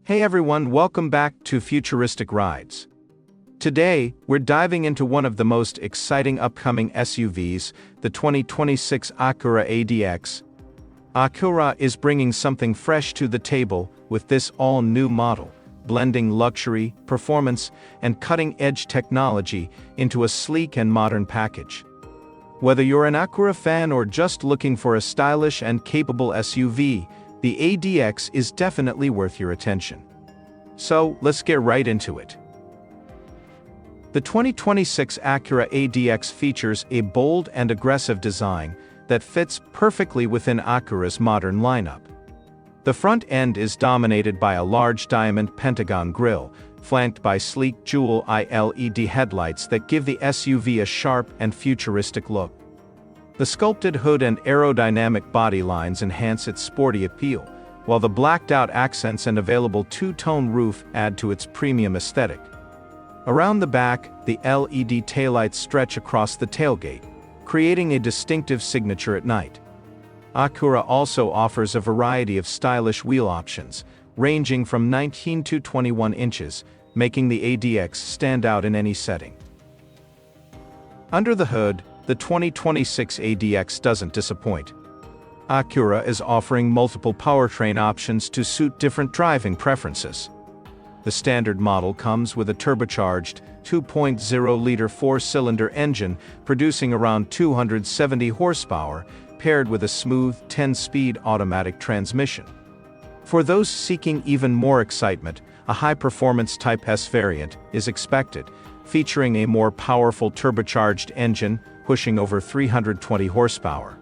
Hey everyone, welcome back to Futuristic Rides. Today, we're diving into one of the most exciting upcoming SUVs, the 2026 Acura ADX. Acura is bringing something fresh to the table with this all-new model, blending luxury, performance, and cutting-edge technology into a sleek and modern package. Whether you're an Acura fan or just looking for a stylish and capable SUV, the ADX is definitely worth your attention. So, let's get right into it. The 2026 Acura ADX features a bold and aggressive design that fits perfectly within Acura's modern lineup. The front end is dominated by a large diamond Pentagon grille, flanked by sleek jewel-eye LED headlights that give the SUV a sharp and futuristic look. The sculpted hood and aerodynamic body lines enhance its sporty appeal, while the blacked-out accents and available two-tone roof add to its premium aesthetic. Around the back, the LED taillights stretch across the tailgate, creating a distinctive signature at night. Acura also offers a variety of stylish wheel options, ranging from 19 to 21 inches, making the ADX stand out in any setting. Under the hood, the 2026 ADX doesn't disappoint. Acura is offering multiple powertrain options to suit different driving preferences. The standard model comes with a turbocharged 2.0-liter four-cylinder engine producing around 270 horsepower, paired with a smooth 10-speed automatic transmission. For those seeking even more excitement, a high-performance Type S variant is expected, featuring a more powerful turbocharged engine pushing over 320 horsepower.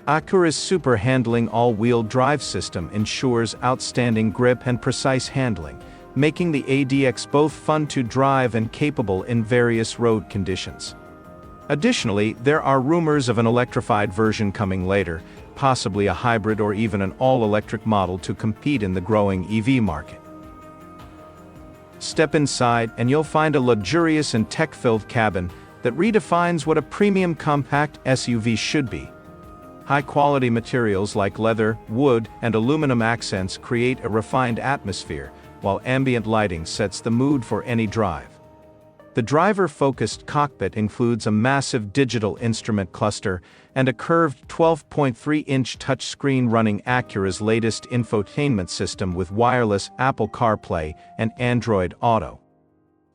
Acura's super handling all-wheel drive system ensures outstanding grip and precise handling, making the ADX both fun to drive and capable in various road conditions. Additionally, there are rumors of an electrified version coming later, possibly a hybrid or even an all-electric model to compete in the growing EV market. Step inside and you'll find a luxurious and tech-filled cabin that redefines what a premium compact SUV should be. High-quality materials like leather, wood, and aluminum accents create a refined atmosphere, while ambient lighting sets the mood for any drive. The driver-focused cockpit includes a massive digital instrument cluster and a curved 12.3-inch touchscreen running Acura's latest infotainment system with wireless Apple CarPlay and Android Auto.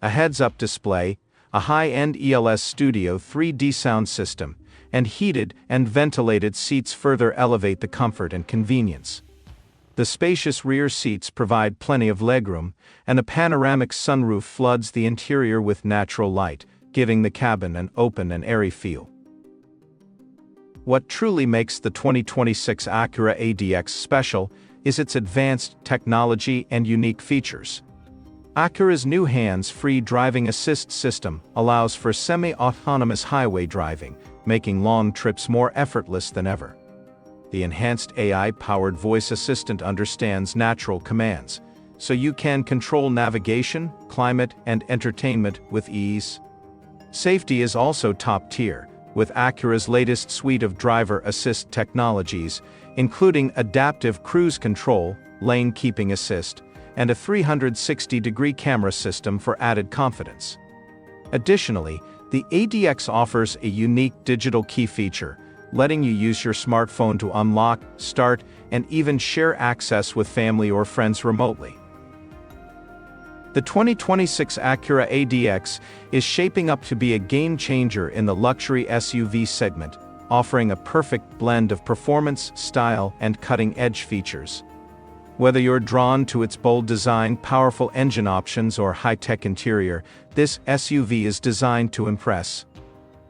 A heads-up display, a high-end ELS Studio 3D sound system, and heated and ventilated seats further elevate the comfort and convenience. The spacious rear seats provide plenty of legroom, and a panoramic sunroof floods the interior with natural light, giving the cabin an open and airy feel. What truly makes the 2026 Acura ADX special is its advanced technology and unique features. Acura's new hands-free driving assist system allows for semi-autonomous highway driving, making long trips more effortless than ever. The enhanced AI-powered voice assistant understands natural commands, so you can control navigation, climate, and entertainment with ease. Safety is also top-tier, with Acura's latest suite of driver assist technologies, including adaptive cruise control, lane keeping assist, and a 360-degree camera system for added confidence. Additionally, the ADX offers a unique digital key feature, letting you use your smartphone to unlock, start, and even share access with family or friends remotely. The 2026 Acura ADX is shaping up to be a game-changer in the luxury SUV segment, offering a perfect blend of performance, style, and cutting-edge features. Whether you're drawn to its bold design, powerful engine options, or high-tech interior, this SUV is designed to impress.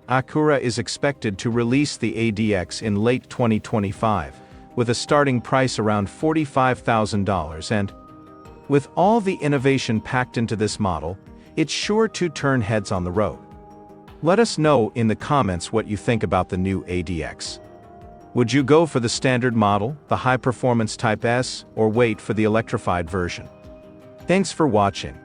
Acura is expected to release the ADX in late 2025, with a starting price around $45,000 and, with all the innovation packed into this model, it's sure to turn heads on the road. Let us know in the comments what you think about the new ADX. Would you go for the standard model, the high-performance Type S, or wait for the electrified version? Thanks for watching.